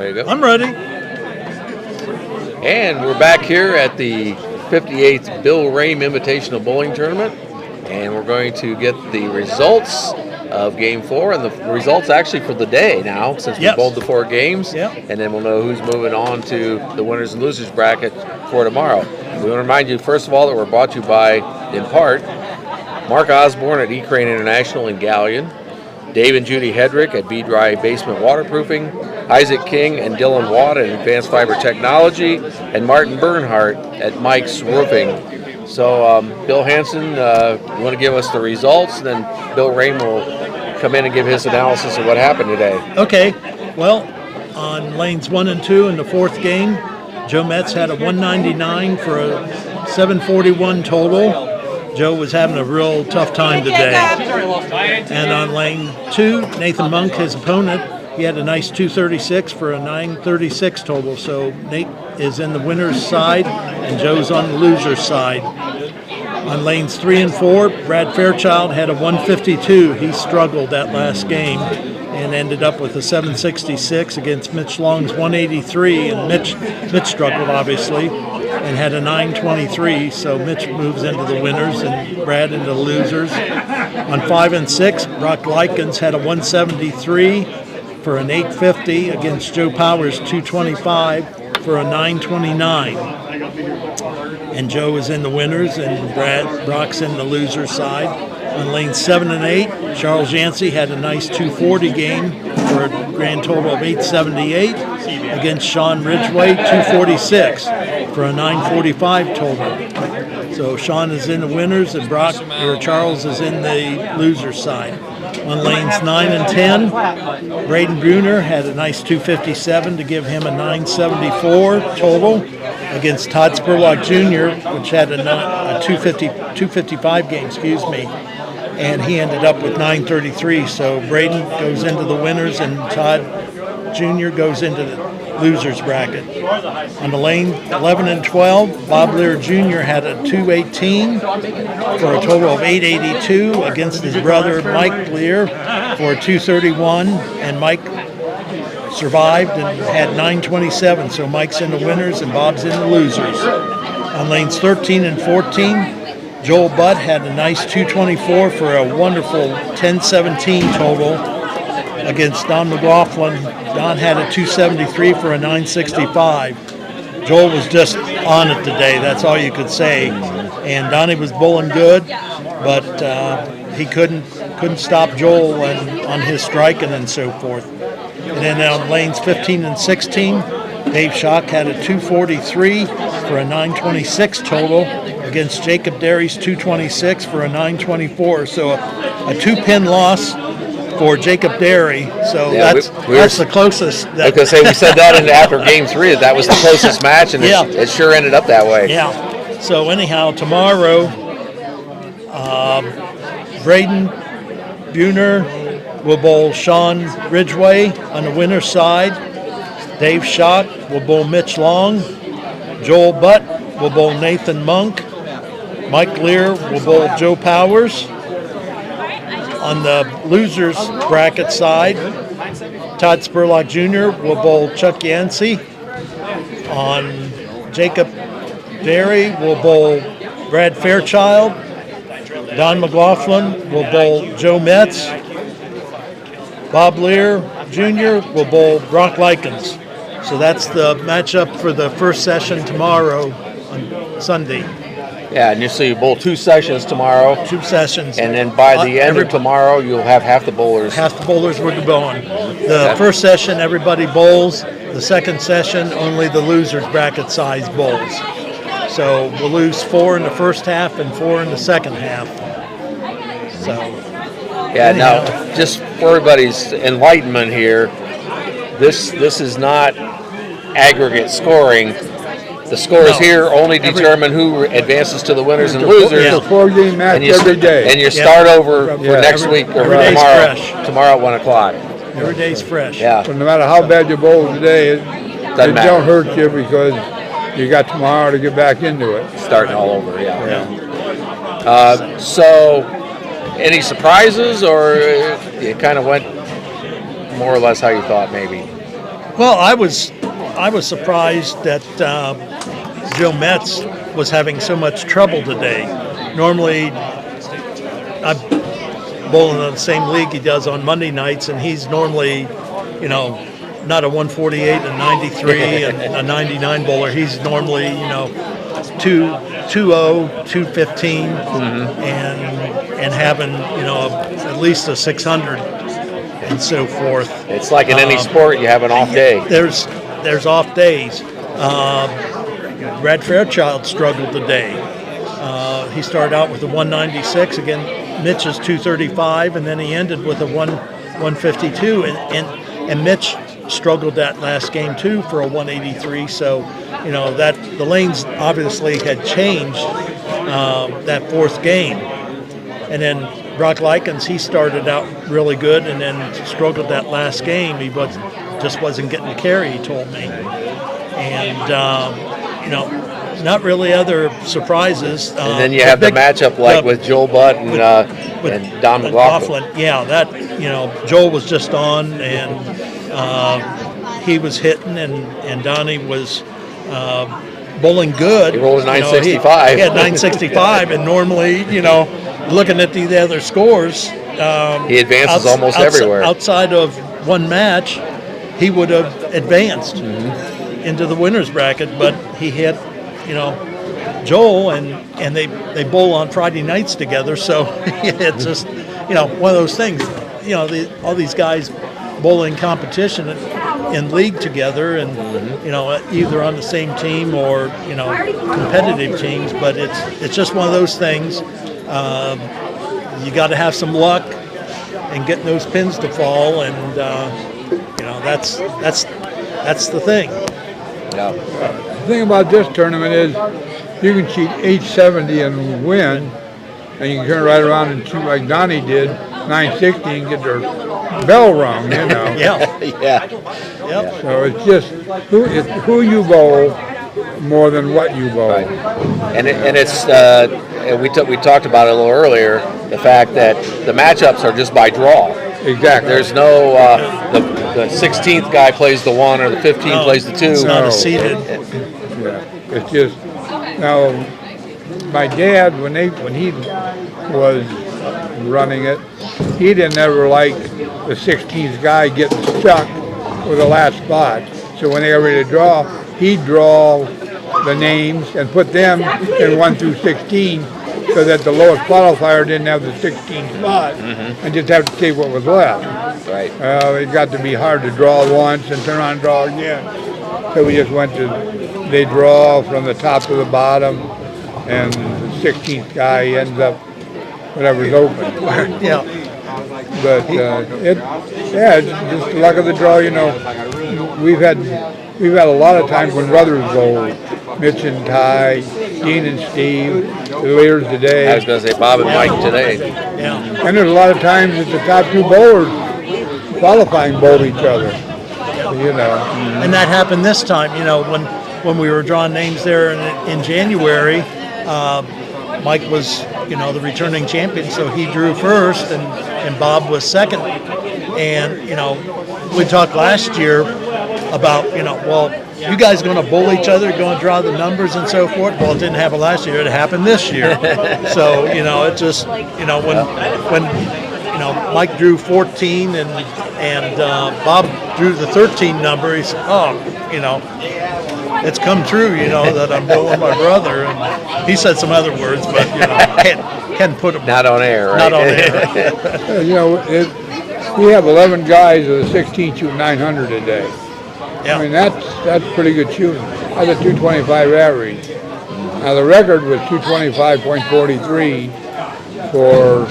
There you go. I'm ready. And we're back here at the 58th Bill Rahm Invitational Bowling Tournament, and we're going to get the results of Game 4 and the results actually for the day now, since we bowled the 4 games, and then we'll know who's moving on to the winners and losers bracket for tomorrow. We want to remind you, first of all, that we're brought to you by, in part, Mark Osborne at E-Crane International in Galleon, Dave and Judy Hedrick at B-Dry Basement Waterproofing, Isaac King and Dylan Watt at Advanced Fiber Technology, and Martin Bernhardt at Mike's Roofing. So, Bill Hansen, you want to give us the results, and then Bill Rahm will come in and give his analysis of what happened today. Okay. Well, on lanes 1 and 2 in the 4th game, Joe Metz had a 199 for a 741 total. Joe was having a real tough time today. And on lane 2, Nathan Monk, his opponent, he had a nice 236 for a 936 total. So Nate is in the winner's side and Joe's on the loser's side. On lanes 3 and 4, Brad Fairchild had a 152. He struggled that last game and ended up with a 766 against Mitch Long's 183. And Mitch struggled, obviously, and had a 923, so Mitch moves into the winners and Brad into the losers. On 5 and 6, Brock Likens had a 173 for an 850 against Joe Powers' 225 for a 929. And Joe is in the winners and Brock's in the loser side. On lanes 7 and 8, Charles Yancey had a nice 240 game for a grand total of 878 against Sean Ridgway, 246 for a 945 total. So Sean is in the winners and Charles is in the loser side. On lanes 9 and 10, Braden Bruner had a nice 257 to give him a 974 total against Todd Spurlock Jr., which had a 255 game, and he ended up with 933. So Braden goes into the winners and Todd Jr. goes into the losers bracket. On the lane 11 and 12, Bob Lear Jr. had a 218 for a total of 882 against his brother Mike Lear for a 231, and Mike survived and had 927, so Mike's in the winners and Bob's in the losers. On lanes 13 and 14, Joel Butt had a nice 224 for a wonderful 1017 total against Don McLaughlin. Don had a 273 for a 965. Joel was just on it today, that's all you could say. And Donnie was bowling good, but he couldn't stop Joel on his striking and so forth. And then on lanes 15 and 16, Dave Schock had a 243 for a 926 total against Jacob Derry's 226 for a 924. So a 2-pin loss for Jacob Derry. So that's the closest. I was going to say, we said that after Game 3, that was the closest match, and it sure ended up that way. Yeah. So anyhow, tomorrow, Braden Buhner will bowl Sean Ridgway on the winner's side. Dave Schott will bowl Mitch Long. Joel Butt will bowl Nathan Monk. Mike Lear will bowl Joe Powers. On the losers bracket side, Todd Spurlock Jr. will bowl Chuck Yancey. On Jacob Derry will bowl Brad Fairchild. Don McLaughlin will bowl Joe Metz. Bob Lear Jr. will bowl Brock Likens. So that's the matchup for the first session tomorrow on Sunday. Yeah, and so you bowl 2 sessions tomorrow. 2 sessions. And then by the end of tomorrow, you'll have half the bowlers. Half the bowlers will be bowling. The first session, everybody bowls. The second session, only the losers bracket size bowls. So we'll lose 4 in the first half and 4 in the second half. So. Yeah, now, just for everybody's enlightenment here, this is not aggregate scoring. The scores here only determine who advances to the winners and losers. It's a 4-game match every day. And you start over for next week or tomorrow at 1 o'clock. Every day's fresh. Yeah. So no matter how bad you bowl today, it don't hurt you because you got tomorrow to get back into it. Starting all over, so, any surprises, or it kind of went more or less how you thought maybe? Well, I was surprised that Joe Metz was having so much trouble today. Normally, I'm bowling in the same league he does on Monday nights, and he's normally, not a 148, a 93, and a 99 bowler. He's normally, 2-0, 215, and having, at least a 600 and so forth. It's like in any sport, you have an off day. There's off days. Brad Fairchild struggled today. He started out with a 196 again. Mitch's 235, and then he ended with a 152. And Mitch struggled that last game too for a 183. So, that the lanes obviously had changed that fourth game. And then Brock Likens, he started out really good and then struggled that last game. He just wasn't getting the carry, he told me. And not really other surprises. And then you have the matchup with Joel Butt and Don McLaughlin. Yeah, that Joel was just on and he was hitting and Donnie was bowling good. He rolled a 965. He had 965, and normally, looking at the other scores, he advances almost everywhere. Outside of one match, he would have advanced into the winner's bracket, but he hit, Joel, and they bowl on Friday nights together, so it's just, one of those things. All these guys bowl in competition in league together, and either on the same team or competitive teams. But it's just one of those things. You got to have some luck and getting those pins to fall, and that's the thing. Yeah. The thing about this tournament is you can cheat 870 and win, and you can turn right around and shoot like Donnie did, 960, and get their bell rung, Yeah. Yeah. Yep. So it's just who you bowl more than what you bowl. Right. And it's we talked about it a little earlier, the fact that the matchups are just by draw. Exactly. There's no the 16th guy plays the 1 or the 15th plays the 2. It's not a seeded. Yeah. It's just now. My dad, when he was running it, he didn't ever like the 16th guy getting stuck with the last spot. So when they got ready to draw, he'd draw the names and put them in 1 through 16 so that the lowest qualifier didn't have the 16th spot and just have to see what was left. Right. It got to be hard to draw once and turn around and draw again. So we just went to, they draw from the top to the bottom, and the 16th guy ends up whatever's open. Yeah. But it's just the luck of the draw. We've had a lot of times when brothers bowled, Mitch and Ty, Dean and Steve, the leaders today. I was going to say Bob and Mike today. Yeah. And there's a lot of times that the top two bowlers qualifying bowled each other. And that happened this time. When we were drawing names there in January, Mike was, the returning champion, so he drew first, and Bob was second. And, we talked last year about, you guys going to bowl each other, going to draw the numbers and so forth. Well, it didn't happen last year. It happened this year. So, it just, when Mike drew 14 and Bob drew the 13 number, he said, it's come true, that I'm bowling my brother. And he said some other words, but, can't put them. Not on air, right? Not on air. We have 11 guys with a 16 shooting 900 today. Yeah. I mean, that's pretty good shooting. That's a 225 average. Now, the record was 225.43 for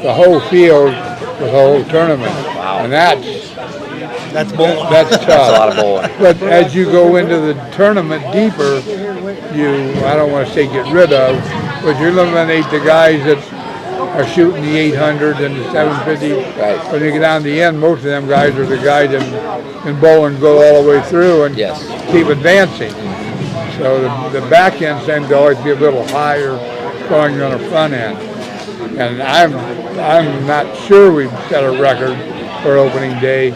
the whole field for the whole tournament. Wow. And that's bowling. That's tough. That's a lot of bowling. But as you go into the tournament deeper, I don't want to say get rid of, but you eliminate the guys that are shooting the 800 and the 750. Right. When you get down to the end, most of them guys are the guys in bowling go all the way through and keep advancing. So the back end seems to always be a little higher going on the front end. And I'm not sure we've set a record for opening day,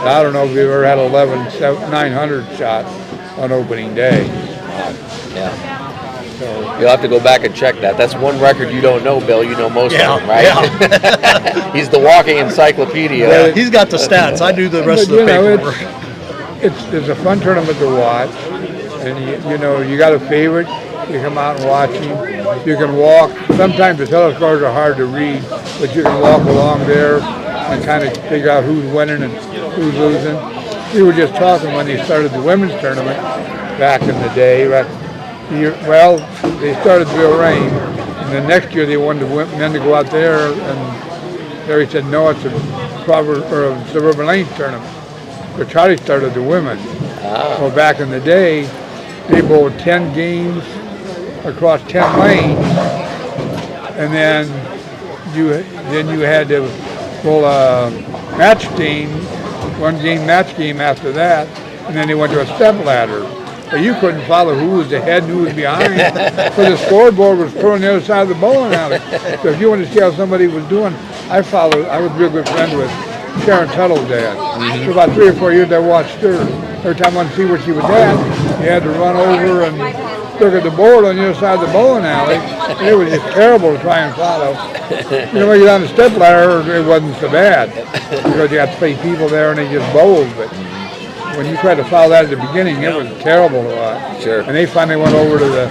I don't know if we've ever had 900 shots on opening day. Yeah. You'll have to go back and check that. That's one record you don't know, Bill. You know most of them, right? Yeah. He's the walking encyclopedia. Yeah, he's got the stats. I do the rest of the paperwork. It's a fun tournament to watch, and you got a favorite. You come out and watch him. You can walk. Sometimes the telescores are hard to read, but you can walk along there and kind of figure out who's winning and who's losing. We were just talking when they started the women's tournament back in the day. Well, they started Bill Rahm, and the next year they wanted the men to go out there, and Larry said, no, it's a Suburban Lanes tournament. So Charlie started the women. So back in the day, they bowled 10 games across 10 lanes, and then you had to bowl a match game, one game match game after that, and then they went to a step ladder. But you couldn't follow who was ahead and who was behind, because the scoreboard was put on the other side of the bowling alley. So if you wanted to see how somebody was doing, I was a real good friend with Sharon Tuttle's dad. For about 3 or 4 years I watched her. Every time I wanted to see where she was at, you had to run over and look at the board on the other side of the bowling alley. And it was just terrible to try and follow. When you get on the step ladder, it wasn't so bad, because you had 3 people there and they just bowled. But when you tried to follow that at the beginning, it was terrible to watch. Sure. And they finally went over to the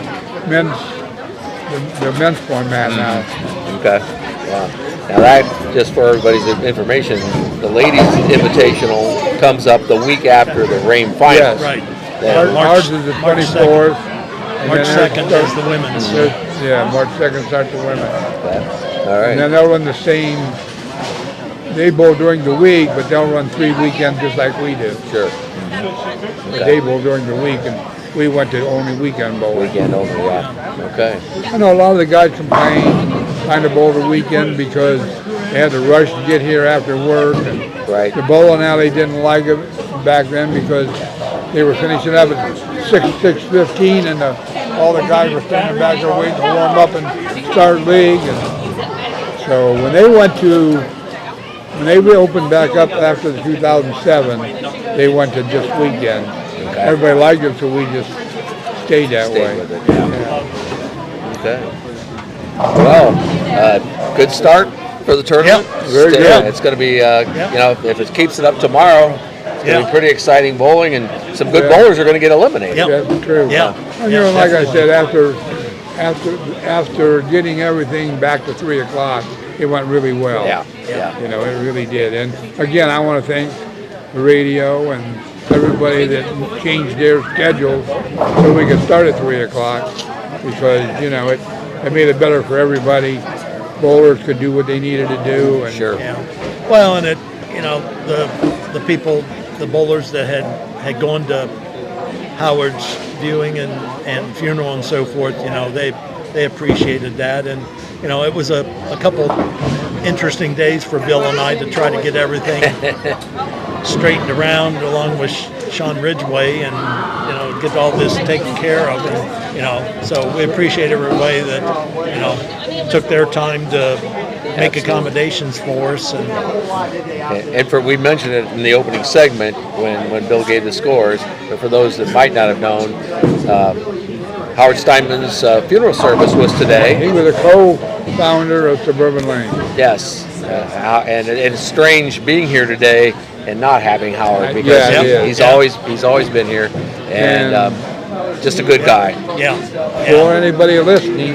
men's format now. Okay. Wow. Now that, just for everybody's information, the ladies' invitational comes up the week after the Rahm finals. Yes. Right. Ours is the 24th. March 2nd is the women's. Yeah, March 2nd starts the women. Okay. All right. And then they'll run the same. They bowl during the week, but they'll run 3 weekends just like we do. Sure. They bowl during the week, and we went to only weekend bowling. Weekend only, yeah. Okay. I know a lot of the guys complain trying to bowl the weekend because they had to rush to get here after work. And Right. the bowling alley didn't like it back then because they were finishing up at 6:15, and all the guys were standing back there waiting to warm up and start league. And so when they reopened back up after the 2007, they went to just weekend. Okay. Everybody liked it, so we just stayed that way. With it, yeah. Okay. Well, good start for the tournament. Yep. Very good. It's going to be, if it keeps it up tomorrow, it's going to be pretty exciting bowling, and some good bowlers are going to get eliminated. Yep. That's true. Yeah. And like I said, after getting everything back to 3 o'clock, it went really well. Yeah. It really did. And again, I want to thank the radio and everybody that changed their schedules so we could start at 3 o'clock, because, it made it better for everybody. Bowlers could do what they needed to do. And Sure. Yeah. Well, and the people, the bowlers that had gone to Howard's viewing and funeral and so forth, they appreciated that. And, it was a couple interesting days for Bill and I to try to get everything straightened around along with Sean Ridgway and, get all this taken care of. And, so we appreciate everybody that, took their time to make accommodations for us. And we mentioned it in the opening segment when Bill gave the scores, but for those that might not have known, Howard Steinman's funeral service was today. He was a co-founder of Suburban Lanes. Yes, and it's strange being here today and not having Howard, because he's always been here, and just a good guy. Yeah. For anybody listening,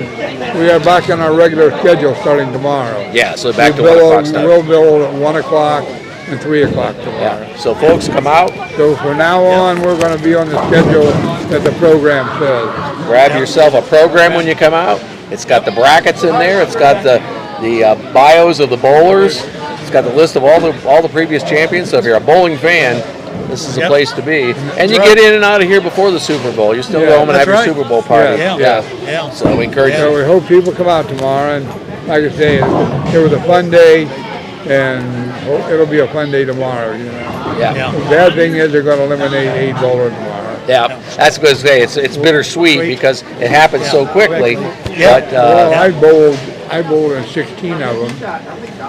we are back on our regular schedule starting tomorrow. Yeah, so back to 1 o'clock start. We'll build at 1 o'clock and 3 o'clock tomorrow. Yeah. So folks, come out. So from now on, we're going to be on the schedule that the program says. Grab yourself a program when you come out. It's got the brackets in there. It's got the bios of the bowlers. It's got the list of all the previous champions. So if you're a bowling fan, this is a place to be. And you get in and out of here before the Super Bowl. You still go home and have your Super Bowl party. Yeah. So we encourage you. So we hope people come out tomorrow. And like I say, it was a fun day, and it'll be a fun day tomorrow. Yeah. The bad thing is they're going to eliminate 8 bowlers tomorrow. Yeah, that's good to say. It's bittersweet because it happened so quickly. Yeah. But Well, I bowled in 16 of them,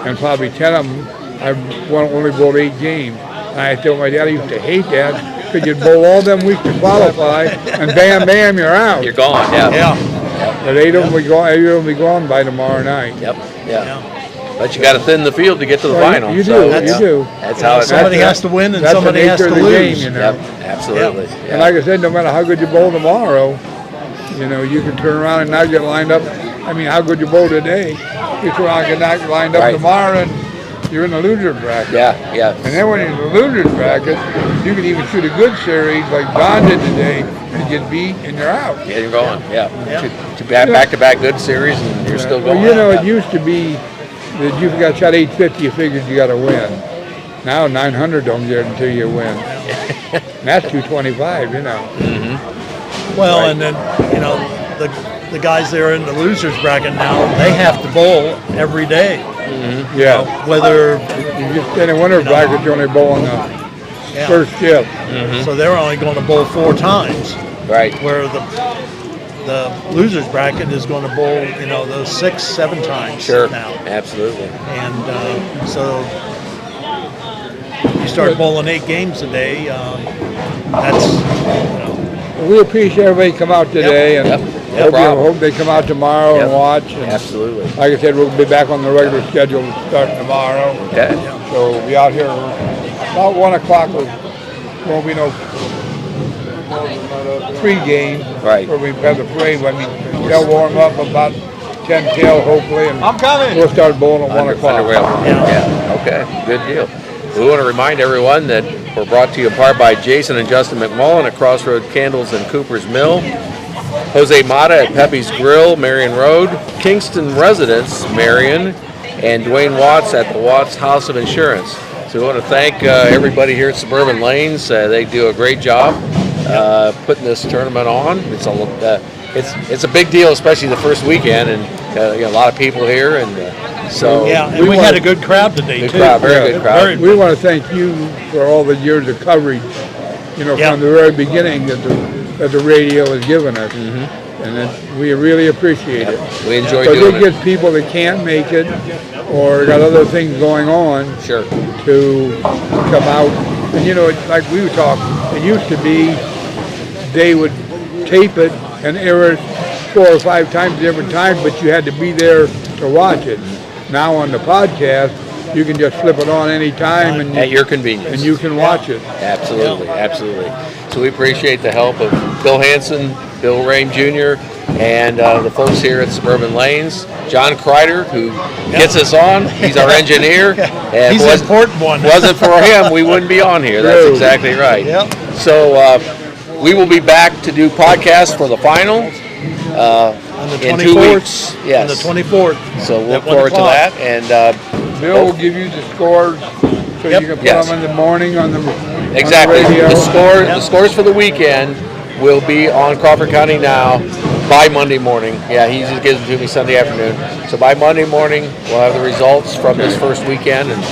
and probably 10 of them I've only bowled 8 games. I And I told my dad I used to hate that because you'd bowl all them weeks to qualify, and bam, you're out. You're gone. Yeah. Yeah. But 8 of them will be gone by tomorrow night. Yep. Yeah. But you got to thin the field to get to the Well, final. you do. so You do. That's how it's. Somebody has to win and That's the somebody has nature to of the lose. game, you know. Yep. Absolutely. Yep. Yeah. And like I said, no matter how good you bowl tomorrow, you can turn around and not get lined up. I mean, how good you bowl today, you turn around and get not lined up Right. tomorrow, and you're in the loser bracket. Yeah. Yeah. And then when you're in the losers bracket, you can even shoot a good series like Don did today and get beat and you're out. Yeah, you're going. Yeah. Yeah. To back-to-back good series, and you're still going. Well, it used to be that you got shot 850, you figured you got to win. Now 900 don't guarantee you win. And that's 225, Well, Right. and then, the guys that are in the losers bracket now, they have to bowl every day. Yeah. Whether, You just in a winter bracket, you only bowl on the yeah. first shift. So they're only going to bowl 4 times. Right. Where the losers bracket is going to bowl, those 6, 7 times Sure. now. Absolutely. And so you start bowling 8 games a day. That's We appreciate everybody come out today, and Yep. hope they come out tomorrow and Yep. watch. And Absolutely. like I said, we'll be back on the regular schedule starting tomorrow. Okay. So we'll be out here about 1 o'clock. Won't be no pre-game. Right. Where we have the parade. I mean, they'll warm up about 10 till hopefully, and I'm coming. we'll start bowling at 1 o'clock. Underway. Yeah. Okay. Good deal. We want to remind everyone that we're brought to you in part by Jason and Justin McMullen at Crossroad Candles and Cooper's Mill, Jose Mata at Pepe's Grill, Marion Road, Kingston Residence, Marion, and Dwayne Watts at the Watts House of Insurance. So we want to thank everybody here at Suburban Lanes. They do a great job putting this tournament on. It's a big deal, especially the first weekend, and a lot of people here, and so and we had a good crowd today, good too. crowd, very good crowd. We want to thank you for all the years of coverage, Yeah. from the very beginning that the radio has given us. And we really appreciate it. We enjoy Because doing it it. gives people that can't make it or got other things going on Sure. to come out. And like we were talking, it used to be they would tape it and air it 4 or 5 times different times, but you had to be there to watch it. Now on the podcast, you can just flip it on any time and At your convenience. you can watch it. Absolutely, absolutely. So we appreciate the help of Bill Hansen, Bill Rahm Jr., and the folks here at Suburban Lanes. John Kreider, who gets us on. He's our engineer. And He's an important one. Wasn't for him, we wouldn't be on here. That's True. exactly right. Yep. So we will be back to do podcasts for the final On the in 24th. 2 weeks. Yes. On the 24th. So we'll at look 1 forward to o'clock. that. And Bill will give you the scores so Yep. you can put Yes. them in the morning on the exactly. on the radio. The scores for the weekend will be on Crawford County Now by Monday morning. Yeah, he just gives them to me Sunday afternoon. So by Monday morning, we'll have the results from this first weekend, and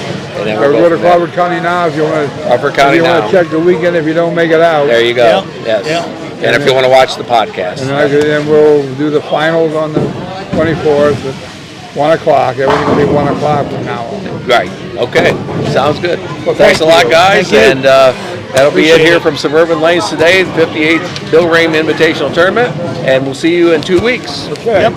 then Or we'll go go to from there. Crawford County Now if you want to. Crawford County if you want Now. to check the weekend if you don't make it out. There you go. Yeah. Yes. Yeah. And if you want to watch the podcast. And then we'll do the finals on the 24th at 1 o'clock. Everything will be 1 o'clock from now on. Right. Okay. Sounds good. Well, thank thanks a lot, you. guys. Thank you. And that'll be it Appreciate here it. from Suburban Lanes today, the 58th Bill Rahm Invitational Tournament. And we'll see you in 2 weeks. Okay. Yep.